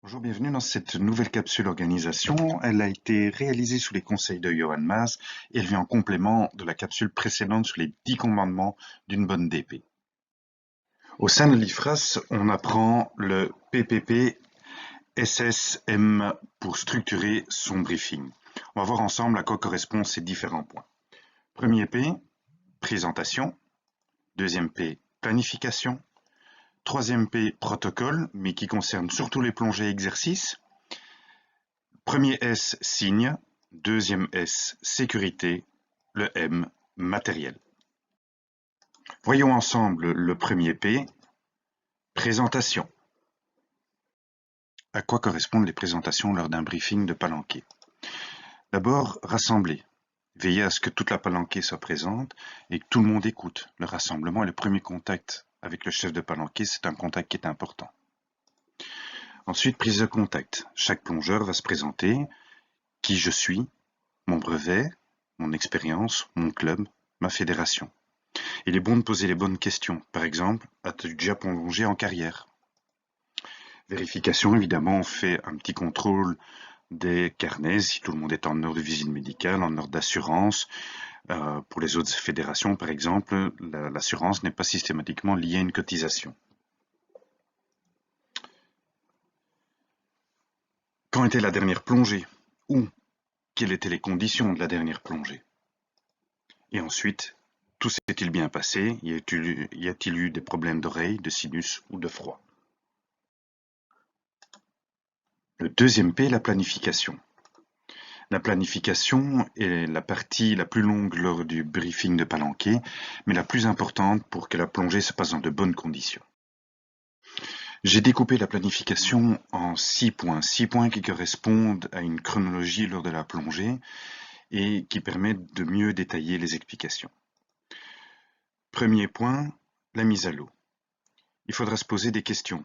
Bonjour, bienvenue dans cette nouvelle capsule organisation. Elle a été réalisée sous les conseils de Johan Mas et elle vient en complément de la capsule précédente sur les 10 commandements d'une bonne DP. Au sein de l'IFRAS, on apprend le PPP SSM pour structurer son briefing. On va voir ensemble à quoi correspondent ces différents points. Premier P, présentation. Deuxième P, planification. Troisième P, protocole, mais qui concerne surtout les plongées exercices. Premier S, signe. Deuxième S, sécurité. Le M, matériel. Voyons ensemble le premier P, présentation. À quoi correspondent les présentations lors d'un briefing de palanquée? D'abord, rassembler. Veiller à ce que toute la palanquée soit présente et que tout le monde écoute. Le rassemblement est le premier contact avec le chef de palanquée, c'est un contact qui est important. Ensuite, prise de contact. Chaque plongeur va se présenter, qui je suis, mon brevet, mon expérience, mon club, ma fédération. Il est bon de poser les bonnes questions. Par exemple, as-tu déjà plongé en carrière? Vérification, évidemment, on fait un petit contrôle des carnets, si tout le monde est en ordre de visite médicale, en ordre d'assurance. Pour les autres fédérations, par exemple, l'assurance n'est pas systématiquement liée à une cotisation. Quand était la dernière plongée? Où? Quelles étaient les conditions de la dernière plongée? Et ensuite, tout s'est-il bien passé? Y a-t-il eu des problèmes d'oreille, de sinus ou de froid? Le deuxième P, la planification. La planification est la partie la plus longue lors du briefing de palanquée, mais la plus importante pour que la plongée se passe dans de bonnes conditions. J'ai découpé la planification en 6 points qui correspondent à une chronologie lors de la plongée et qui permettent de mieux détailler les explications. Premier point, la mise à l'eau. Il faudra se poser des questions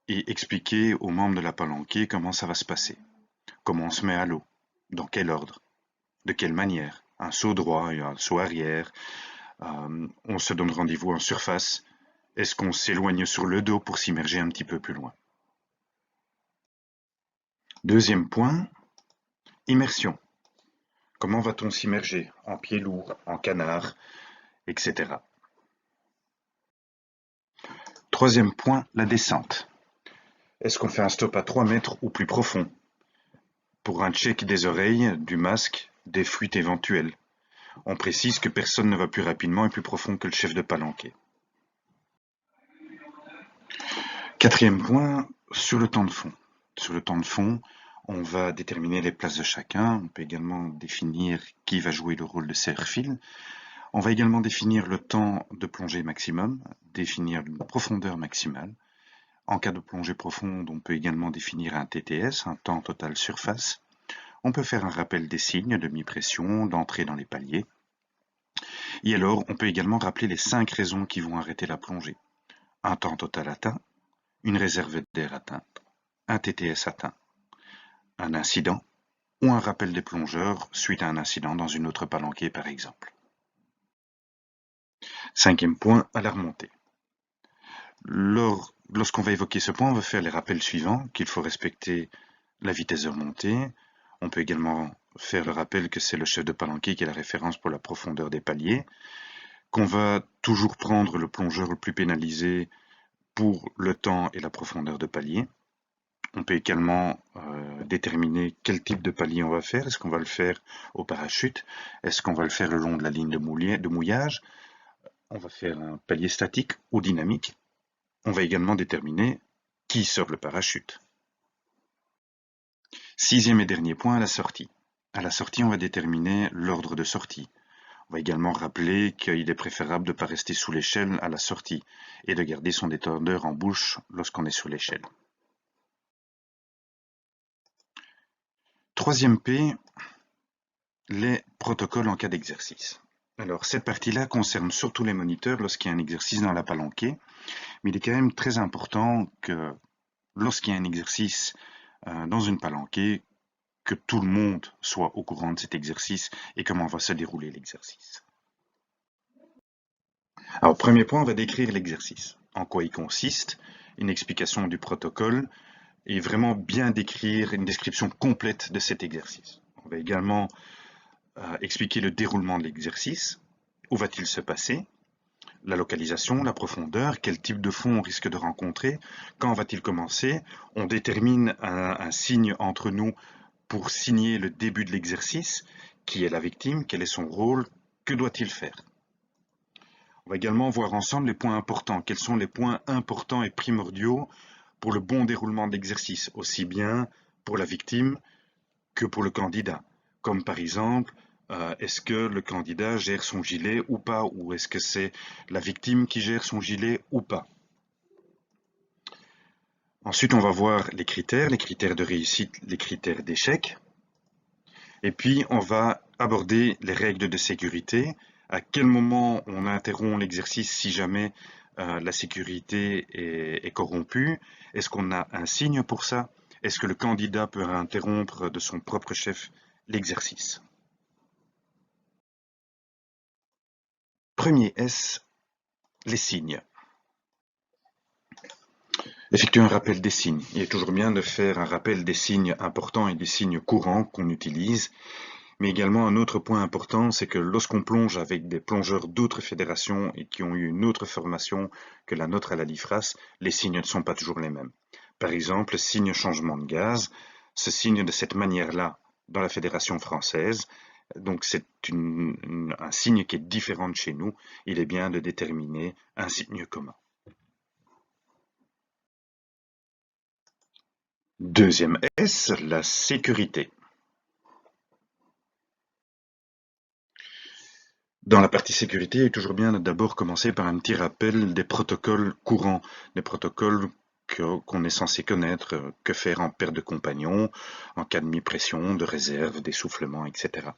et expliquer aux membres de la palanquée comment ça va se passer. Comment on se met à l'eau? Dans quel ordre? De quelle manière? Un saut droit et un saut arrière? On se donne rendez-vous en surface? Est-ce qu'on s'éloigne sur le dos pour s'immerger un petit peu plus loin? Deuxième point, immersion. Comment va-t-on s'immerger? En pied lourd, en canard, etc. Troisième point, la descente. Est-ce qu'on fait un stop à 3 mètres ou plus profond? Pour un check des oreilles, du masque, des fuites éventuelles. On précise que personne ne va plus rapidement et plus profond que le chef de palanquée. Quatrième point, sur le temps de fond. Sur le temps de fond, on va déterminer les places de chacun. On peut également définir qui va jouer le rôle de serre-fil. On va également définir le temps de plongée maximum, définir la profondeur maximale. En cas de plongée profonde, on peut également définir un TTS, un temps total surface. On peut faire un rappel des signes de mi-pression, d'entrée dans les paliers. Et alors, on peut également rappeler les 5 raisons qui vont arrêter la plongée. Un temps total atteint, une réserve d'air atteinte, un TTS atteint, un incident ou un rappel des plongeurs suite à un incident dans une autre palanquée par exemple. Cinquième point, à la remontée. Lorsqu'on va évoquer ce point, on va faire les rappels suivants, qu'il faut respecter la vitesse de remontée. On peut également faire le rappel que c'est le chef de palanquée qui est la référence pour la profondeur des paliers, qu'on va toujours prendre le plongeur le plus pénalisé pour le temps et la profondeur de palier. On peut également déterminer quel type de palier on va faire. Est-ce qu'on va le faire au parachute? Est-ce qu'on va le faire le long de la ligne de mouillage? On va faire un palier statique ou dynamique. On va également déterminer qui sort le parachute. Sixième et dernier point, la sortie. À la sortie, on va déterminer l'ordre de sortie. On va également rappeler qu'il est préférable de ne pas rester sous l'échelle à la sortie et de garder son détendeur en bouche lorsqu'on est sous l'échelle. Troisième P, les protocoles en cas d'exercice. Alors, cette partie-là concerne surtout les moniteurs lorsqu'il y a un exercice dans la palanquée, mais il est quand même très important que lorsqu'il y a un exercice dans une palanquée, que tout le monde soit au courant de cet exercice et comment va se dérouler l'exercice. Alors, premier point, on va décrire l'exercice. En quoi il consiste, une explication du protocole et vraiment bien décrire une description complète de cet exercice. On va également expliquer le déroulement de l'exercice, où va-t-il se passer, la localisation, la profondeur, quel type de fond on risque de rencontrer, quand va-t-il commencer. On détermine un signe entre nous pour signer le début de l'exercice, qui est la victime, quel est son rôle, que doit-il faire. On va également voir ensemble les points importants, quels sont les points importants et primordiaux pour le bon déroulement de l'exercice, aussi bien pour la victime que pour le candidat, comme par exemple est-ce que le candidat gère son gilet ou pas, ou est-ce que c'est la victime qui gère son gilet ou pas. Ensuite, on va voir les critères de réussite, les critères d'échec. Et puis, on va aborder les règles de sécurité, à quel moment on interrompt l'exercice si jamais la sécurité est corrompue. Est-ce qu'on a un signe pour ça? Est-ce que le candidat peut interrompre de son propre chef l'exercice? Premier S, les signes. Effectuer un rappel des signes. Il est toujours bien de faire un rappel des signes importants et des signes courants qu'on utilise. Mais également un autre point important, c'est que lorsqu'on plonge avec des plongeurs d'autres fédérations et qui ont eu une autre formation que la nôtre à la LIFRAS, les signes ne sont pas toujours les mêmes. Par exemple, signe changement de gaz, se signe de cette manière-là dans la fédération française. Donc c'est un signe qui est différent de chez nous. Il est bien de déterminer un signe commun. Deuxième S, la sécurité. Dans la partie sécurité, il est toujours bien de d'abord commencer par un petit rappel des protocoles courants, des protocoles qu'on est censé connaître, que faire en perte de compagnon, en cas de mi-pression, de réserve, d'essoufflement, etc.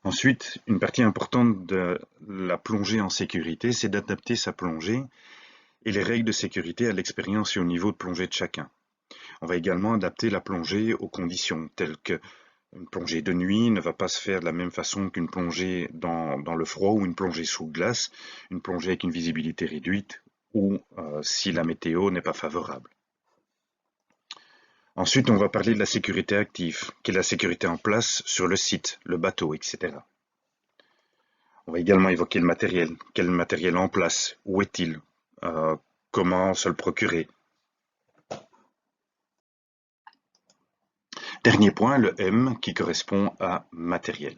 Ensuite, une partie importante de la plongée en sécurité, c'est d'adapter sa plongée et les règles de sécurité à l'expérience et au niveau de plongée de chacun. On va également adapter la plongée aux conditions, telles que une plongée de nuit ne va pas se faire de la même façon qu'une plongée dans le froid ou une plongée sous glace, une plongée avec une visibilité réduite ou si la météo n'est pas favorable. Ensuite, on va parler de la sécurité active, qui est la sécurité en place sur le site, le bateau, etc. On va également évoquer le matériel. Quel matériel en place? Où est-il? Comment se le procurer? Dernier point, le M, qui correspond à matériel.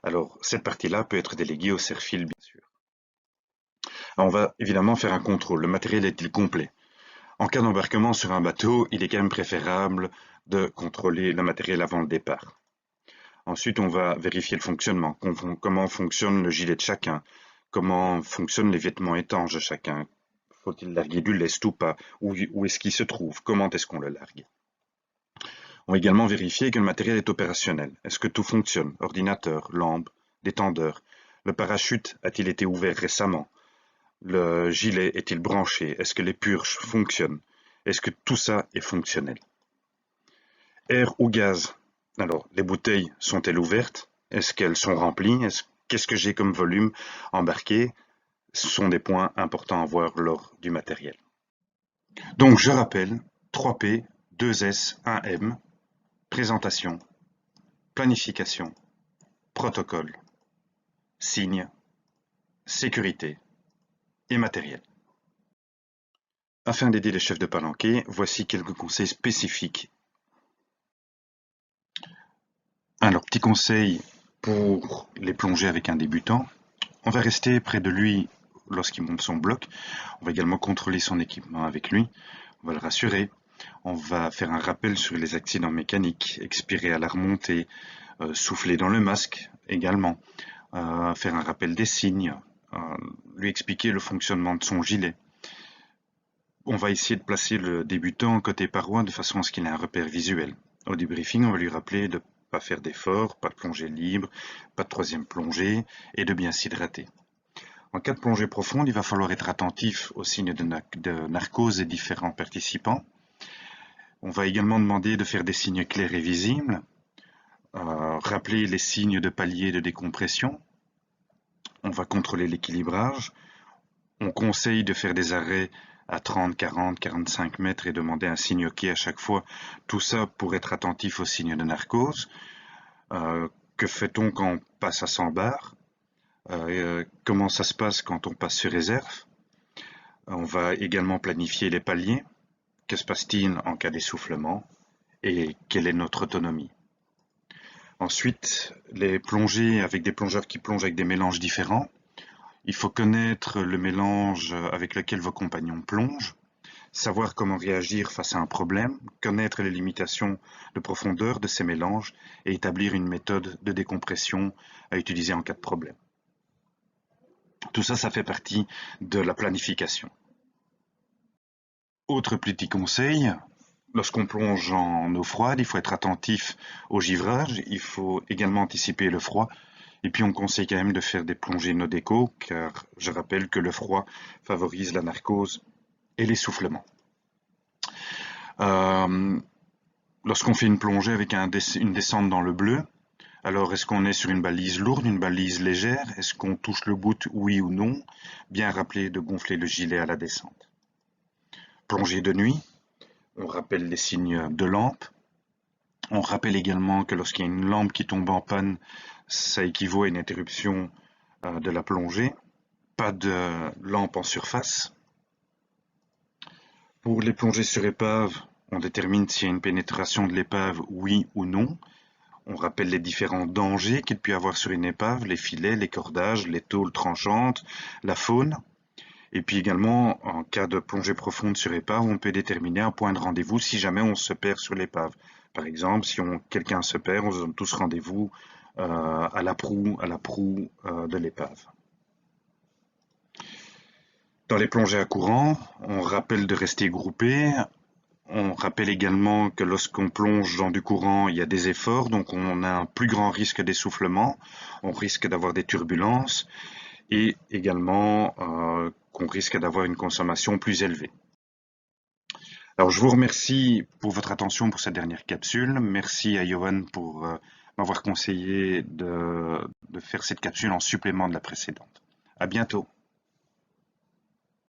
Alors, cette partie-là peut être déléguée au CERFIL, bien sûr. Alors, on va évidemment faire un contrôle. Le matériel est-il complet? En cas d'embarquement sur un bateau, il est quand même préférable de contrôler le matériel avant le départ. Ensuite, on va vérifier le fonctionnement. Comment fonctionne le gilet de chacun? Comment fonctionnent les vêtements étanches de chacun? Faut-il larguer du lest ou pas? Où est-ce qu'il se trouve? Comment est-ce qu'on le largue? On va également vérifier que le matériel est opérationnel. Est-ce que tout fonctionne? Ordinateur, lampe, détendeur. Le parachute a-t-il été ouvert récemment? Le gilet est-il branché? Est-ce que les purges fonctionnent? Est-ce que tout ça est fonctionnel? Air ou gaz? Alors, les bouteilles sont-elles ouvertes? Est-ce qu'elles sont remplies? Qu'est-ce que j'ai comme volume embarqué? Ce sont des points importants à voir lors du matériel. Donc, je rappelle, 3P, 2S, 1M, présentation, planification, protocole, signes, sécurité et matériel. Afin d'aider les chefs de palanquée, voici quelques conseils spécifiques. Alors, petit conseil pour les plongées avec un débutant. On va rester près de lui lorsqu'il monte son bloc. On va également contrôler son équipement avec lui. On va le rassurer. On va faire un rappel sur les accidents mécaniques, expirer à la remontée, souffler dans le masque également, faire un rappel des signes, lui expliquer le fonctionnement de son gilet. On va essayer de placer le débutant côté paroi de façon à ce qu'il ait un repère visuel. Au débriefing, on va lui rappeler de ne pas faire d'efforts, pas de plongée libre, pas de troisième plongée et de bien s'hydrater. En cas de plongée profonde, il va falloir être attentif aux signes de narcose des différents participants. On va également demander de faire des signes clairs et visibles, rappeler les signes de palier de décompression. On va contrôler l'équilibrage. On conseille de faire des arrêts à 30, 40, 45 mètres et demander un signe OK à chaque fois. Tout ça pour être attentif aux signes de narcose. Que fait-on quand on passe à 100 bars? Comment ça se passe quand on passe sur réserve? On va également planifier les paliers. Que se passe-t-il en cas d'essoufflement? Et quelle est notre autonomie? Ensuite, les plongées avec des plongeurs qui plongent avec des mélanges différents. Il faut connaître le mélange avec lequel vos compagnons plongent, savoir comment réagir face à un problème, connaître les limitations de profondeur de ces mélanges et établir une méthode de décompression à utiliser en cas de problème. Tout ça, ça fait partie de la planification. Autre petit conseil, lorsqu'on plonge en eau froide, il faut être attentif au givrage, il faut également anticiper le froid. Et puis on conseille quand même de faire des plongées no déco, car je rappelle que le froid favorise la narcose et l'essoufflement. Lorsqu'on fait une plongée avec une descente dans le bleu, alors est-ce qu'on est sur une balise lourde, une balise légère? Est-ce qu'on touche le bout, oui ou non? Bien rappeler de gonfler le gilet à la descente. Plongée de nuit, on rappelle les signes de lampe. On rappelle également que lorsqu'il y a une lampe qui tombe en panne, ça équivaut à une interruption de la plongée. Pas de lampe en surface. Pour les plongées sur épave, on détermine s'il y a une pénétration de l'épave, oui ou non. On rappelle les différents dangers qu'il peut y avoir sur une épave, les filets, les cordages, les tôles tranchantes, la faune. Et puis également, en cas de plongée profonde sur épave, on peut déterminer un point de rendez-vous si jamais on se perd sur l'épave. Par exemple, si quelqu'un se perd, on se donne tous rendez-vous à la proue de l'épave. Dans les plongées à courant, on rappelle de rester groupé. On rappelle également que lorsqu'on plonge dans du courant, il y a des efforts, donc on a un plus grand risque d'essoufflement, on risque d'avoir des turbulences et également qu'on risque d'avoir une consommation plus élevée. Alors je vous remercie pour votre attention pour cette dernière capsule. Merci à Johan pour m'avoir conseillé de faire cette capsule en supplément de la précédente. À bientôt.